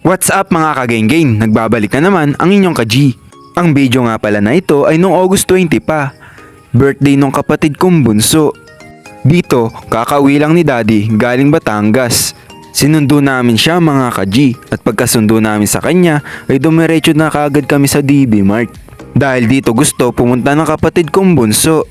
What's up mga kagenggeng? Nagbabalik na naman ang inyong ka-G. Ang video nga pala na ito ay noong August 20 pa. Birthday nung kapatid kong bunso. Dito, kakauwi lang ni Daddy galing Batangas. Sinundo namin siya mga ka-G at pagkasundo namin sa kanya ay dumiretso na kaagad kami sa DB Mart. Dahil dito gusto pumunta ng kapatid kong bunso.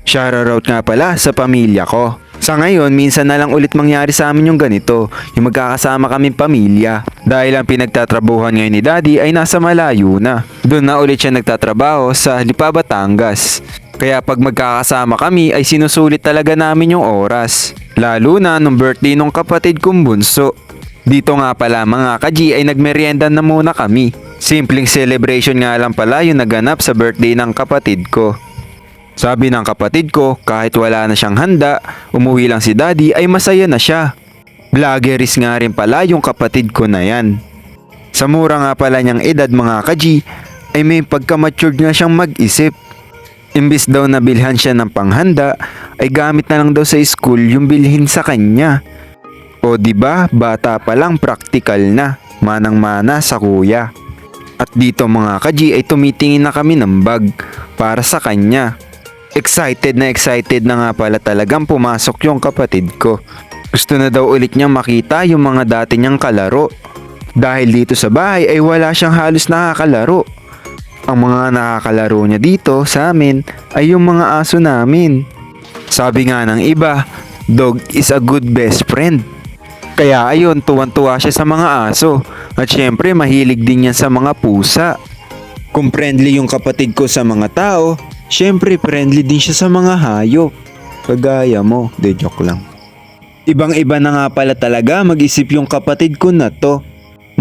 Shoutout nga pala sa pamilya ko. Sa ngayon, minsan na lang ulit mangyari sa amin yung ganito, yung magkakasama kaming pamilya. Dahil ang pinagtatrabuhan ngayon ni Daddy ay nasa malayo na. Doon na ulit siya nagtatrabaho sa Lipa, Batangas. Kaya pag magkakasama kami ay sinusulit talaga namin yung oras. Lalo na nung birthday nung kapatid kong bunso. Dito nga pala mga ka-G ay nagmerienda na muna kami. Simpleng celebration nga lang pala yung naganap sa birthday ng kapatid ko. Sabi ng kapatid ko, kahit wala na siyang handa, umuwi lang si Daddy ay masaya na siya. Vloggeris nga rin pala yung kapatid ko na yan. Sa mura nga pala niyang edad mga ka-G, ay may pagka-matured nga siyang mag-isip. Imbis daw na bilhan siya ng panghanda, ay gamit na lang daw sa school yung bilhin sa kanya. O diba, bata pa lang praktikal na, manang-mana sa kuya. At dito mga ka-G ay tumitingin na kami ng bag para sa kanya. Excited na nga pala talagang pumasok yung kapatid ko. Gusto na daw ulit niyang makita yung mga dati niyang kalaro. Dahil dito sa bahay ay wala siyang halos nakakalaro. Ang mga nakakalaro niya dito sa amin ay yung mga aso namin. Sabi nga ng iba, dog is a good best friend. Kaya ayun, tuwan-tuwa siya sa mga aso. At syempre mahilig din yan sa mga pusa. Kung friendly yung kapatid ko sa mga tao, syempre friendly din siya sa mga hayop. Kagaya mo, de joke lang. Ibang-iba na nga pala talaga mag-isip yung kapatid ko na to.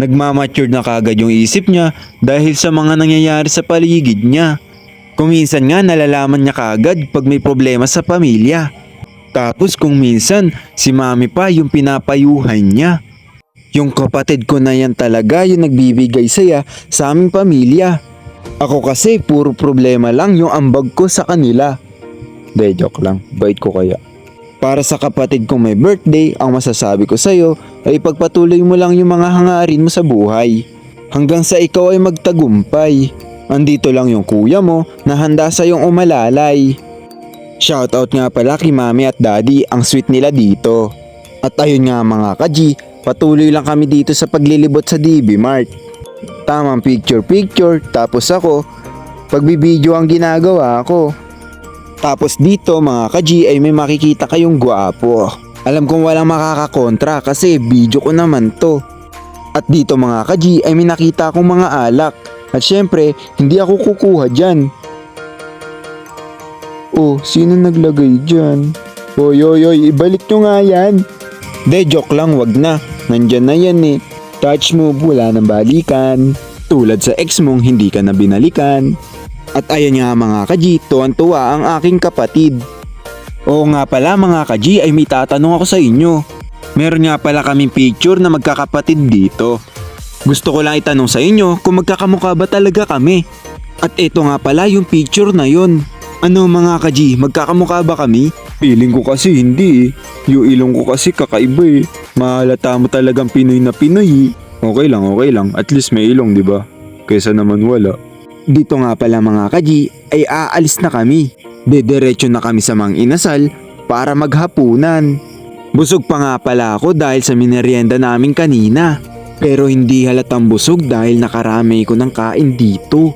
Nagmamature na kagad yung isip niya dahil sa mga nangyayari sa paligid niya. Kung minsan nga nalalaman niya kagad pag may problema sa pamilya. Tapos kung minsan si mami pa yung pinapayuhan niya. Yung kapatid ko na yan talaga yung nagbibigay saya sa aming pamilya. Ako kasi puro problema lang yung ambag ko sa kanila. De joke lang, bait ko kaya. Para sa kapatid kong may birthday, ang masasabi ko sa'yo ay pagpatuloy mo lang yung mga hangarin mo sa buhay. Hanggang sa ikaw ay magtagumpay. Andito lang yung kuya mo na handa sa'yong umalalay. Shoutout nga pala kay Mami at Daddy, ang sweet nila dito. At ayun nga mga ka-G, patuloy lang kami dito sa paglilibot sa DB Mart. Tamang picture tapos ako, pagbibideo ang ginagawa ko. Tapos dito mga ka-G ay may makikita kayong gwapo. Alam kong walang makakakontra kasi video ko naman to. At dito mga ka-G ay may nakita akong mga alak. At syempre, hindi ako kukuha dyan. Oh, sino naglagay dyan? Oy, ibalik nyo nga yan. De, joke lang, wag na. Nandyan na yan eh. Touch move, wala nang balikan. Tulad sa ex mong hindi ka na binalikan. At ayan nga mga ka-G, tuwan-tuwa ang aking kapatid. Oo nga pala mga ka-G, ay may tatanong ako sa inyo. Meron nga pala kaming picture na magkakapatid dito. Gusto ko lang itanong sa inyo kung magkakamukha ba talaga kami. At ito nga pala yung picture na yon. Ano mga ka-G, magkakamukha ba kami? Feeling ko kasi hindi eh. Yung ilong ko kasi kakaiba eh. Mahalata mo talagang Pinoy na Pinoy eh. Okay lang. At least may ilong, di ba? Kaysa naman wala. Dito nga pala mga ka-G ay aalis na kami. Dediretso na kami sa Mang Inasal para maghapunan. Busog pa nga pala ako dahil sa minerienda namin kanina. Pero hindi halatang busog dahil nakarami ko ng kain dito.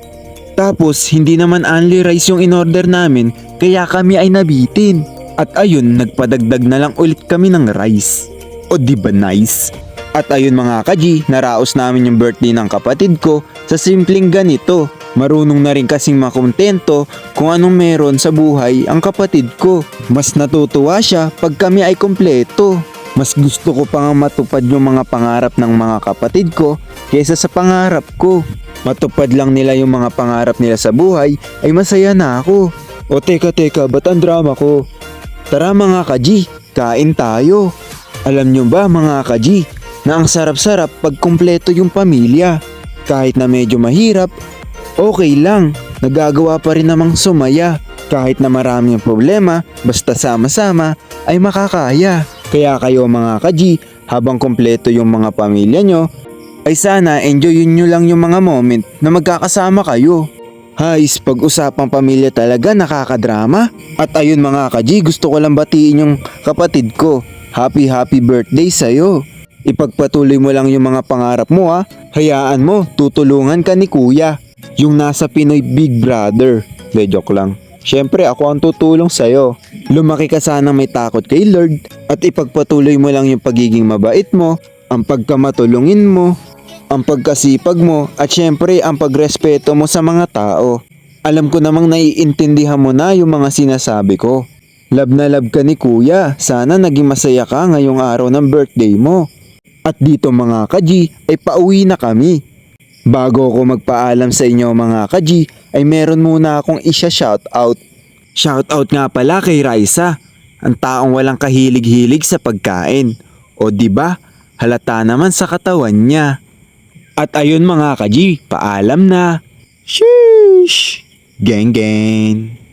Tapos hindi naman only rice yung in-order namin kaya kami ay nabitin. At ayun, nagpadagdag na lang ulit kami ng rice. O diba nice? At ayun mga ka-G, naraos namin yung birthday ng kapatid ko sa simpleng ganito. Marunong na rin kasing makontento kung anong meron sa buhay ang kapatid ko. Mas natutuwa siya pag kami ay kompleto. Mas gusto ko pa nga matupad yung mga pangarap ng mga kapatid ko kaysa sa pangarap ko. Matupad lang nila yung mga pangarap nila sa buhay ay masaya na ako. O teka, ba't ang drama ko? Tara mga ka-G, kain tayo. Alam nyo ba mga ka-G, na ang sarap-sarap pag kumpleto yung pamilya. Kahit na medyo mahirap, okay lang, nagagawa pa rin namang sumaya. Kahit na maraming problema, basta sama-sama ay makakaya. Kaya kayo mga ka-G, habang kumpleto yung mga pamilya nyo, ay sana enjoyin nyo lang yung mga moment na magkakasama kayo. Hays, pag-usapang pamilya talaga nakakadrama. At ayun mga ka-G, gusto ko lang batiin yung kapatid ko. Happy birthday sa'yo. Ipagpatuloy mo lang yung mga pangarap mo ha. Hayaan mo, tutulungan ka ni kuya. Yung nasa Pinoy Big Brother. De, joke lang. Syempre ako ang tutulong sa'yo. Lumaki ka sana may takot kay Lord. At ipagpatuloy mo lang yung pagiging mabait mo, ang pagkamatulungin mo, ang pagkasipag mo, at syempre ang pagrespeto mo sa mga tao. Alam ko namang naiintindihan mo na yung mga sinasabi ko. Love na love ka ni kuya. Sana naging masaya ka ngayong araw ng birthday mo. At dito mga ka-G ay pauwi na kami. Bago ako magpaalam sa inyo mga ka-G ay meron muna akong isya-shoutout. Shoutout nga pala kay Raisa, ang taong walang kahilig-hilig sa pagkain. O di ba? Halata naman sa katawan niya. At ayun mga ka-G, paalam na. Sheesh! Geng geng!